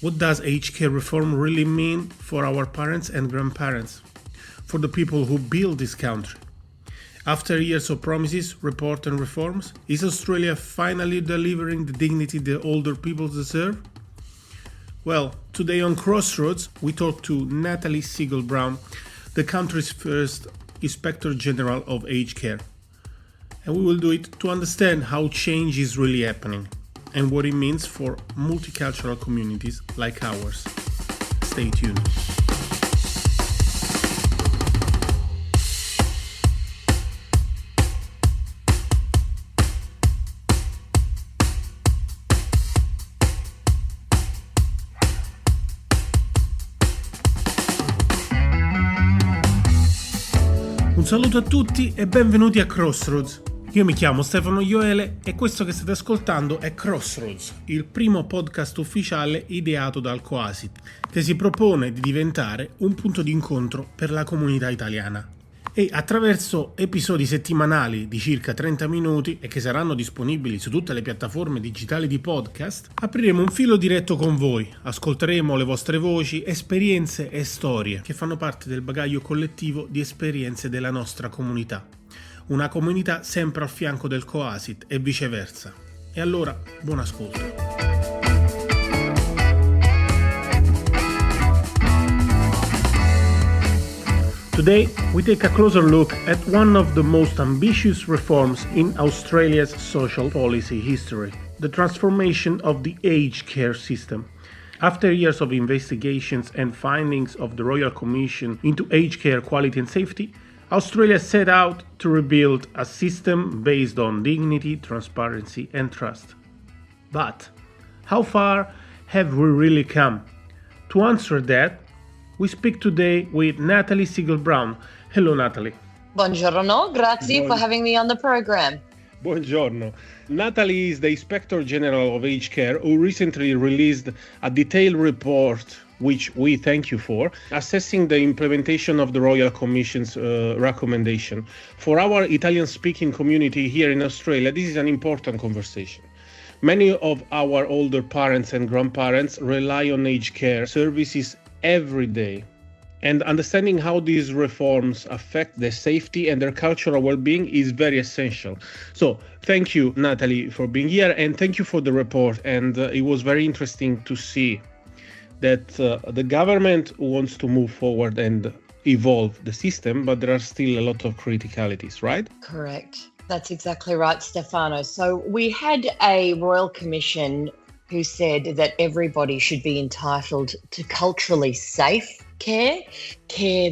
What does aged care reform really mean for our parents and grandparents? For the people who built this country? After years of promises, reports and reforms, is Australia finally delivering the dignity the older people deserve? Well, today on Crossroads, we talk to Natalie Siegel-Brown, the country's first Ispettrice Generale of aged care. And we will do it to understand how change is really happening and what it means for multicultural communities like ours. Stay tuned. Un saluto a tutti e benvenuti a Crossroads. Io mi chiamo Stefano Ioele e questo che state ascoltando è Crossroads, il primo podcast ufficiale ideato dal Coasit, che si propone di diventare un punto di incontro per la comunità italiana. E attraverso episodi settimanali di circa 30 minuti e che saranno disponibili su tutte le piattaforme digitali di podcast, apriremo un filo diretto con voi, ascolteremo le vostre voci, esperienze e storie che fanno parte del bagaglio collettivo di esperienze della nostra comunità. Una comunità sempre al fianco del Coasit e viceversa. E allora, buon ascolto. Today, we take a closer look at one of the most ambitious reforms in Australia's social policy history, the transformation of the aged care system. After years of investigations and findings of the Royal Commission into aged care quality and safety, Australia set out to rebuild a system based on dignity, transparency and trust. But how far have we really come? To answer that, we speak today with Natalie Siegel-Brown. Hello, Natalie. Buongiorno, grazie for having me on the program. Buongiorno. Natalie is the Ispettrice Generale of Aged Care who recently released a detailed report, which we thank you for, assessing the implementation of the Royal Commission's recommendation. For our Italian-speaking community here in Australia, this is an important conversation. Many of our older parents and grandparents rely on aged care services every day, and understanding how these reforms affect their safety and their cultural well-being is very essential. So thank you, Natalie, for being here, and thank you for the report. And it was very interesting to see that the government wants to move forward and evolve the system, but there are still a lot of criticalities, right? Correct. That's exactly right, Stefano. So we had a Royal Commission who said that everybody should be entitled to culturally safe care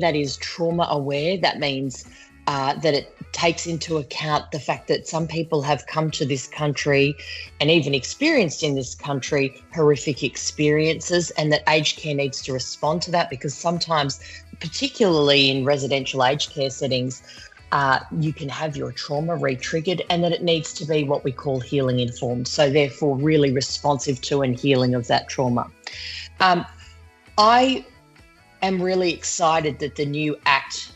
that is trauma aware. That means that it takes into account the fact that some people have come to this country and even experienced in this country horrific experiences, and that aged care needs to respond to that, because sometimes, particularly in residential aged care settings, you can have your trauma re-triggered, and that it needs to be what we call healing informed. So therefore really responsive to and healing of that trauma. I am really excited that the new Act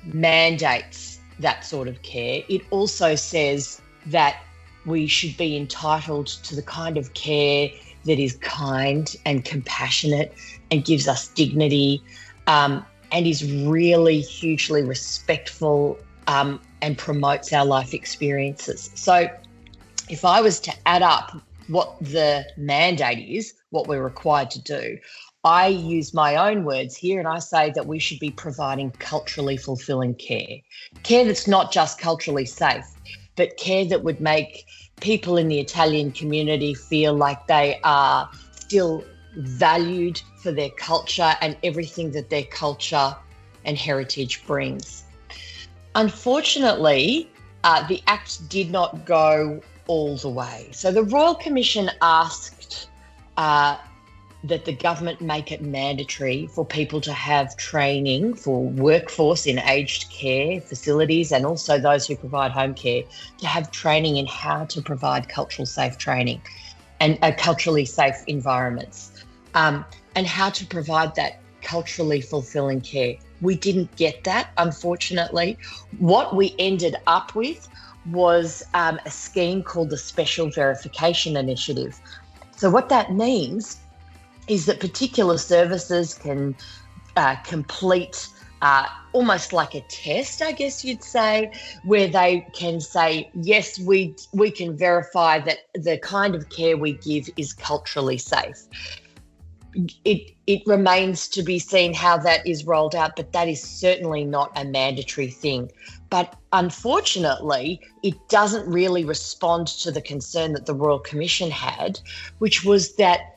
mandates that sort of care. It also says that we should be entitled to the kind of care that is kind and compassionate and gives us dignity, and is really hugely respectful and promotes our life experiences. So if I was to add up what the mandate is, what we're required to do, I use my own words here and I say that we should be providing culturally fulfilling care. Care that's not just culturally safe, but care that would make people in the Italian community feel like they are still valued for their culture and everything that their culture and heritage brings. Unfortunately, the Act did not go all the way. So the Royal Commission asked that the government make it mandatory for people to have training for workforce in aged care facilities, and also those who provide home care, to have training in how to provide cultural safe training and culturally safe environments, and how to provide that culturally fulfilling care. We didn't get that, unfortunately. What we ended up with was a scheme called the Special Verification Initiative. So what that means is that particular services can complete almost like a test, I guess you'd say, where they can say, yes, we can verify that the kind of care we give is culturally safe. It remains to be seen how that is rolled out, but that is certainly not a mandatory thing. But unfortunately, it doesn't really respond to the concern that the Royal Commission had, which was that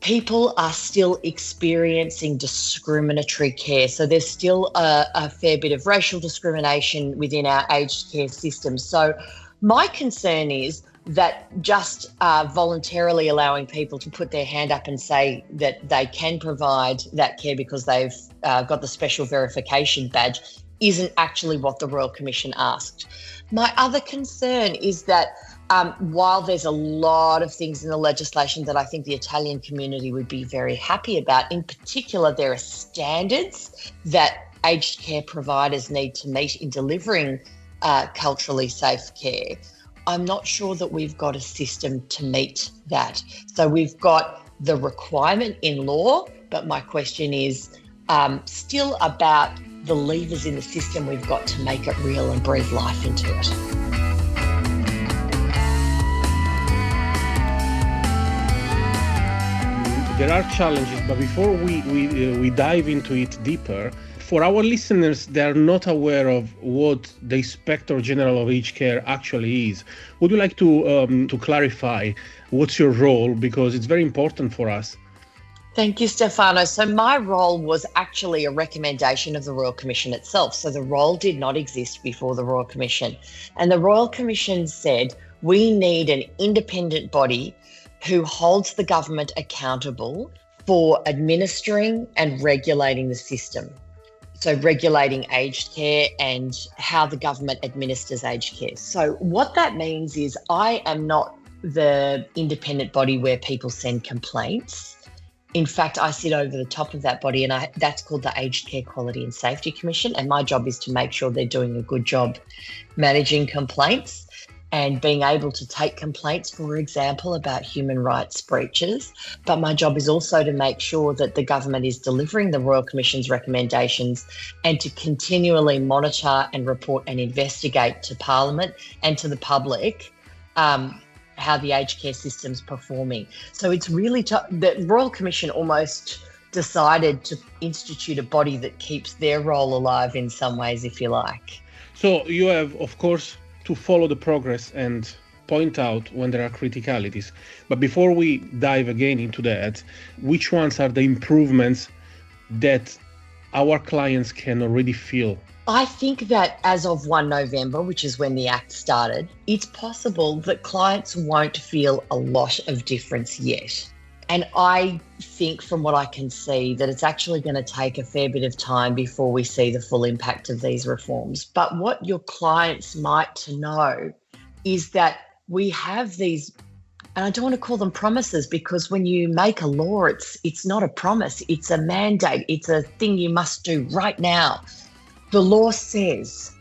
people are still experiencing discriminatory care. So there's still a fair bit of racial discrimination within our aged care system. So my concern is that just voluntarily allowing people to put their hand up and say that they can provide that care because they've got the special verification badge isn't actually what the Royal Commission asked. My other concern is that while there's a lot of things in the legislation that I think the Italian community would be very happy about, in particular, there are standards that aged care providers need to meet in delivering culturally safe care. I'm not sure that we've got a system to meet that. So we've got the requirement in law, but my question is still about the levers in the system we've got to make it real and breathe life into it. There are challenges, but before we dive into it deeper, for our listeners, they are not aware of what the Inspector General of Aged Care actually is. Would you like to clarify what's your role? Because it's very important for us. Thank you, Stefano. So my role was actually a recommendation of the Royal Commission itself. So the role did not exist before the Royal Commission. And the Royal Commission said, we need an independent body who holds the government accountable for administering and regulating the system. So regulating aged care and how the government administers aged care. So what that means is I am not the independent body where people send complaints. In fact, I sit over the top of that body, and that's called the Aged Care Quality and Safety Commission. And my job is to make sure they're doing a good job managing complaints and being able to take complaints, for example, about human rights breaches. But my job is also to make sure that the government is delivering the Royal Commission's recommendations and to continually monitor and report and investigate to Parliament and to the public how the aged care system's performing. So it's really the Royal Commission almost decided to institute a body that keeps their role alive in some ways, if you like. So you have, of course, to follow the progress and point out when there are criticalities. But before we dive again into that, which ones are the improvements that our clients can already feel? I think that as of 1 November, which is when the Act started, it's possible that clients won't feel a lot of difference yet. And I think from what I can see that it's actually going to take a fair bit of time before we see the full impact of these reforms. But what your clients might to know is that we have these, and I don't want to call them promises, because when you make a law, it's not a promise, it's a mandate, it's a thing you must do right now. The law says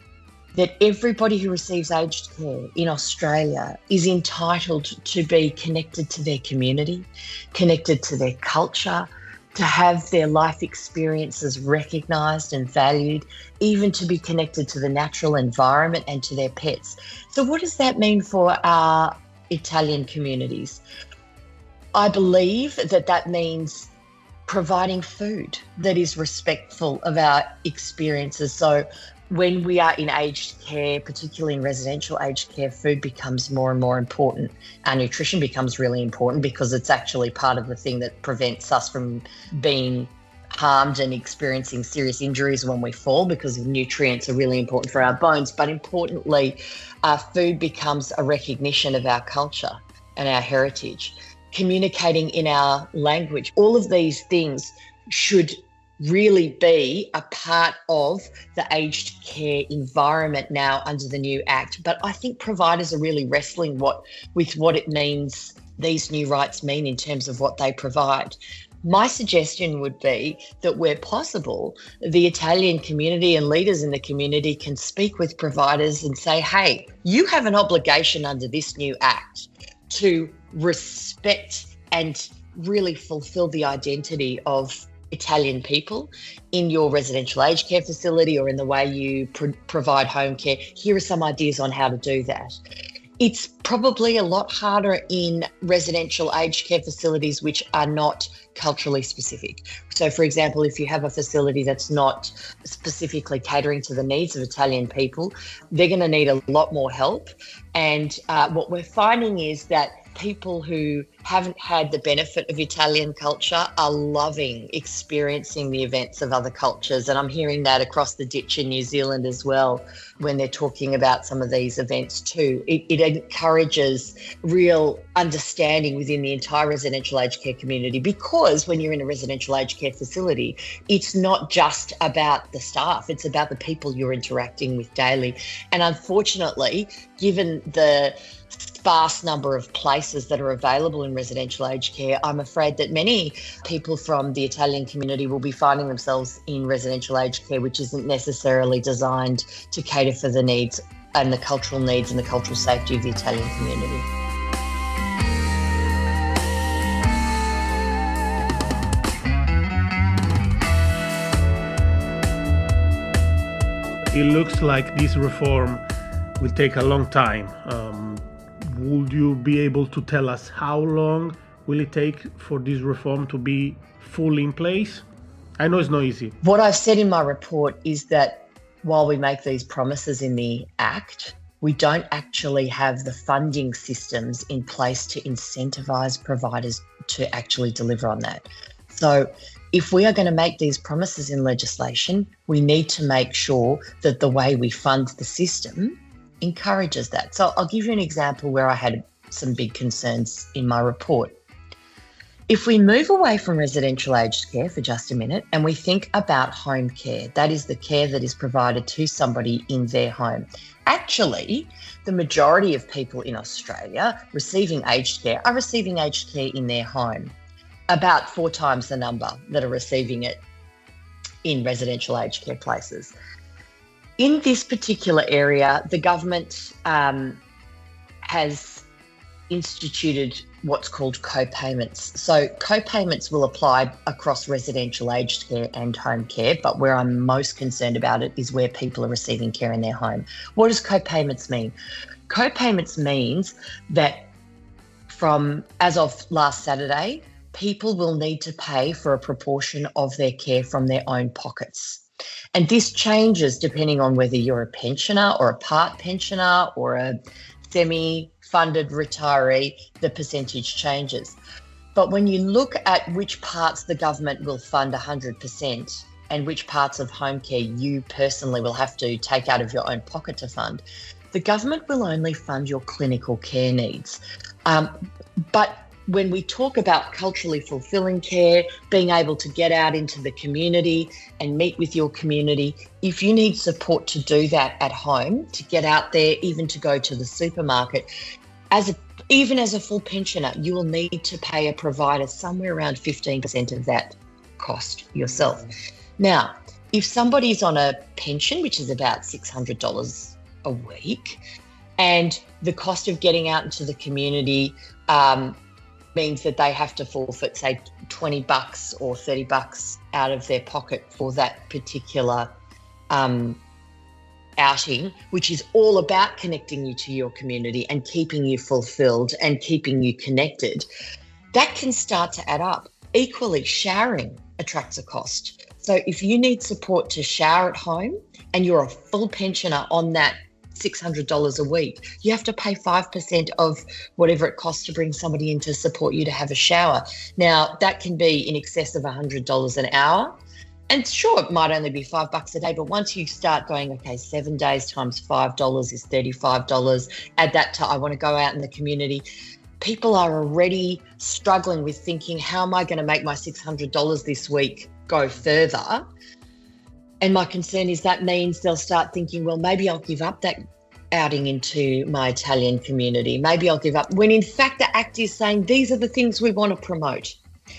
that everybody who receives aged care in Australia is entitled to be connected to their community, connected to their culture, to have their life experiences recognised and valued, even to be connected to the natural environment and to their pets. So what does that mean for our Italian communities? I believe that means providing food that is respectful of our experiences. So when we are in aged care, particularly in residential aged care, food becomes more and more important. Our nutrition becomes really important because it's actually part of the thing that prevents us from being harmed and experiencing serious injuries when we fall, because nutrients are really important for our bones. But importantly, food becomes a recognition of our culture and our heritage. Communicating in our language, all of these things should really be a part of the aged care environment now under the new Act. But I think providers are really wrestling with what it means, these new rights mean in terms of what they provide. My suggestion would be that where possible, the Italian community and leaders in the community can speak with providers and say, hey, you have an obligation under this new Act to respect and really fulfill the identity of Italian people in your residential aged care facility or in the way you provide home care, here are some ideas on how to do that. It's probably a lot harder in residential aged care facilities which are not culturally specific. So, for example, if you have a facility that's not specifically catering to the needs of Italian people, they're going to need a lot more help. And what we're finding is that people who haven't had the benefit of Italian culture are loving experiencing the events of other cultures. And I'm hearing that across the ditch in New Zealand as well when they're talking about some of these events too. It encourages real understanding within the entire residential aged care community, because when you're in a residential aged care facility, it's not just about the staff, it's about the people you're interacting with daily. And unfortunately, given the sparse number of places that are available in residential aged care, I'm afraid that many people from the Italian community will be finding themselves in residential aged care, which isn't necessarily designed to cater for the needs and the cultural needs and the cultural safety of the Italian community. It looks like this reform will take a long time. Would you be able to tell us how long will it take for this reform to be fully in place? I know it's not easy. What I've said in my report is that while we make these promises in the Act, we don't actually have the funding systems in place to incentivise providers to actually deliver on that. So if we are going to make these promises in legislation, we need to make sure that the way we fund the system encourages that. So I'll give you an example where I had some big concerns in my report. If we move away from residential aged care for just a minute and we think about home care, that is the care that is provided to somebody in their home. Actually, the majority of people in Australia receiving aged care are receiving aged care in their home. About 4 times the number that are receiving it in residential aged care places. In this particular area, the government has instituted what's called co-payments. So co-payments will apply across residential aged care and home care, but where I'm most concerned about it is where people are receiving care in their home. What does co-payments mean? Co-payments means that from as of last Saturday, people will need to pay for a proportion of their care from their own pockets. And this changes depending on whether you're a pensioner or a part pensioner or a semi-funded retiree, the percentage changes. But when you look at which parts the government will fund 100% and which parts of home care you personally will have to take out of your own pocket to fund, the government will only fund your clinical care needs. But when we talk about culturally fulfilling care, being able to get out into the community and meet with your community, if you need support to do that at home, to get out there, even to go to the supermarket, even as a full pensioner, you will need to pay a provider somewhere around 15% of that cost yourself. Now, if somebody's on a pension, which is about $600 a week, and the cost of getting out into the community means that they have to forfeit, say, $20 or $30 out of their pocket for that particular outing, which is all about connecting you to your community and keeping you fulfilled and keeping you connected, that can start to add up. Equally, showering attracts a cost. So if you need support to shower at home and you're a full pensioner on that $600 a week, you have to pay 5% of whatever it costs to bring somebody in to support you to have a shower. Now, that can be in excess of $100 an hour. And sure, it might only be $5 a day, but once you start going, okay, 7 days times $5 is $35. Add that to I want to go out in the community. People are already struggling with thinking, how am I going to make my $600 this week go further? And my concern is that means they'll start thinking, well, maybe I'll give up that outing into my Italian community. Maybe I'll give up, when in fact the Act is saying these are the things we want to promote.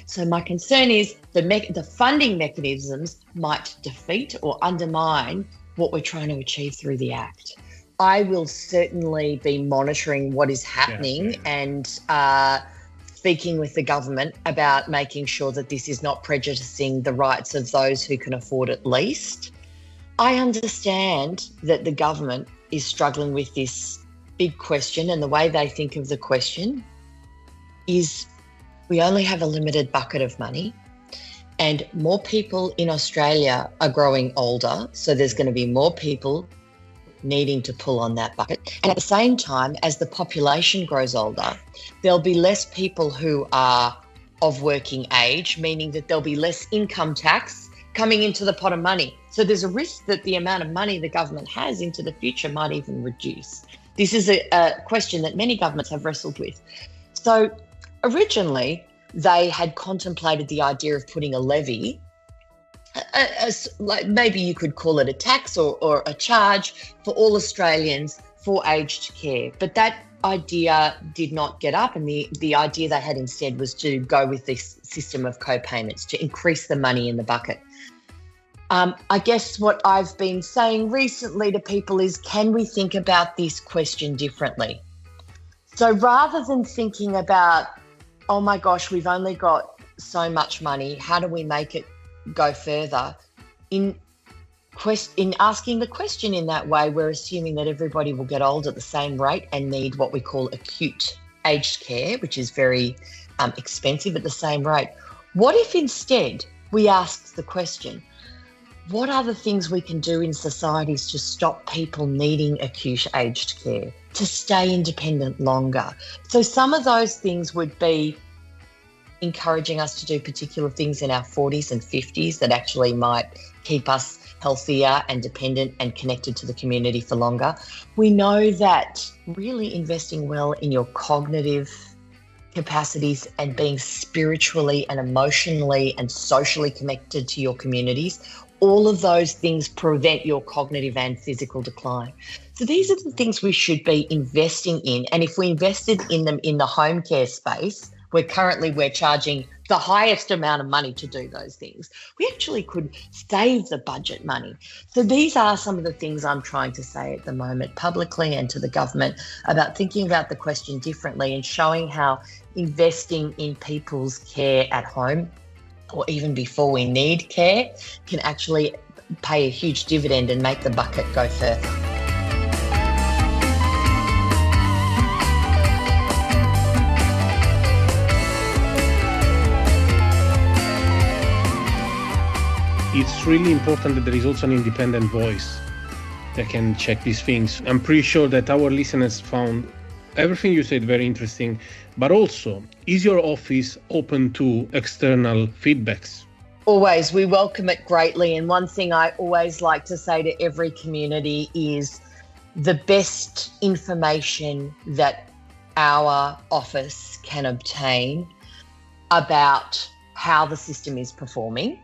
So my concern is the funding mechanisms might defeat or undermine what we're trying to achieve through the Act. I will certainly be monitoring what is happening and speaking with the government about making sure that this is not prejudicing the rights of those who can afford it least. I understand that the government is struggling with this big question, and the way they think of the question is we only have a limited bucket of money, and more people in Australia are growing older, so there's going to be more people needing to pull on that bucket. And at the same time, as the population grows older, there'll be less people who are of working age, meaning that there'll be less income tax coming into the pot of money. So there's a risk that the amount of money the government has into the future might even reduce. This is a question that many governments have wrestled with. So originally, they had contemplated the idea of putting a levy, like maybe you could call it a tax or a charge for all Australians for aged care. But that idea did not get up, and the idea they had instead was to go with this system of co-payments to increase the money in the bucket. I guess what I've been saying recently to people is, can we think about this question differently? So rather than thinking about, oh my gosh, we've only got so much money, how do we make it go further? In asking the question in that way, we're assuming that everybody will get old at the same rate and need what we call acute aged care, which is very expensive at the same rate. What if instead we asked the question, what are the things we can do in societies to stop people needing acute aged care, to stay independent longer? So some of those things would be encouraging us to do particular things in our 40s and 50s that actually might keep us healthier and dependent and connected to the community for longer. We know that really investing well in your cognitive capacities and being spiritually and emotionally and socially connected to your communities, all of those things prevent your cognitive and physical decline. So these are the things we should be investing in. And if we invested in them in the home care space, where currently we're charging the highest amount of money to do those things, we actually could save the budget money. So these are some of the things I'm trying to say at the moment publicly and to the government about thinking about the question differently and showing how investing in people's care at home or even before we need care can actually pay a huge dividend and make the bucket go further. It's really important that there is also an independent voice that can check these things. I'm pretty sure that our listeners found everything you said very interesting, but also, is your office open to external feedbacks? Always. We welcome it greatly. And one thing I always like to say to every community is the best information that our office can obtain about how the system is performing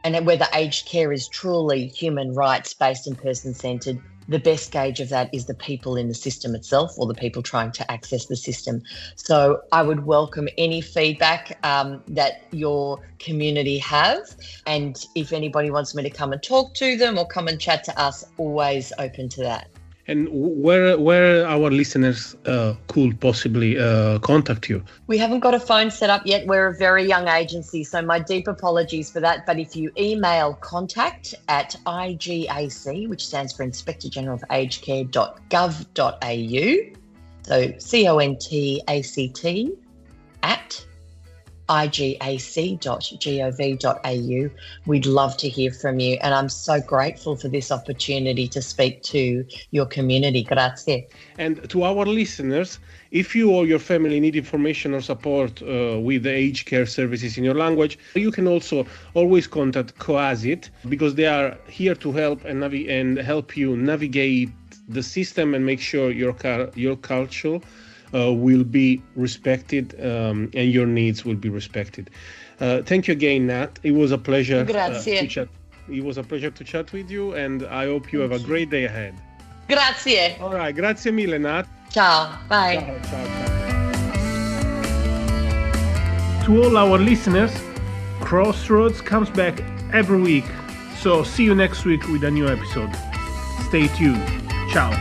and whether aged care is truly human rights based and person-centred, the best gauge of that is the people in the system itself or the people trying to access the system. So I would welcome any feedback that your community have. And if anybody wants me to come and talk to them or come and chat to us, always open to that. And where our listeners could possibly contact you? We haven't got a phone set up yet. We're a very young agency, so my deep apologies for that. But if you email contact@IGAC, which stands for Inspector General of Aged Care.gov.au, so CONTACT at igac.gov.au. We'd love to hear from you, and I'm so grateful for this opportunity to speak to your community. Grazie. And to our listeners, if you or your family need information or support with the aged care services in your language, you can also always contact COASIT, because they are here to help and help you navigate the system and make sure your culture will be respected and your needs will be respected. Thank you again, Nat. It was a pleasure to chat. It was a pleasure to chat with you, and I hope you have a great day ahead. Grazie. All right, grazie mille, Nat. Ciao, bye. Ciao. To all our listeners, Crossroads comes back every week, so see you next week with a new episode. Stay tuned. Ciao.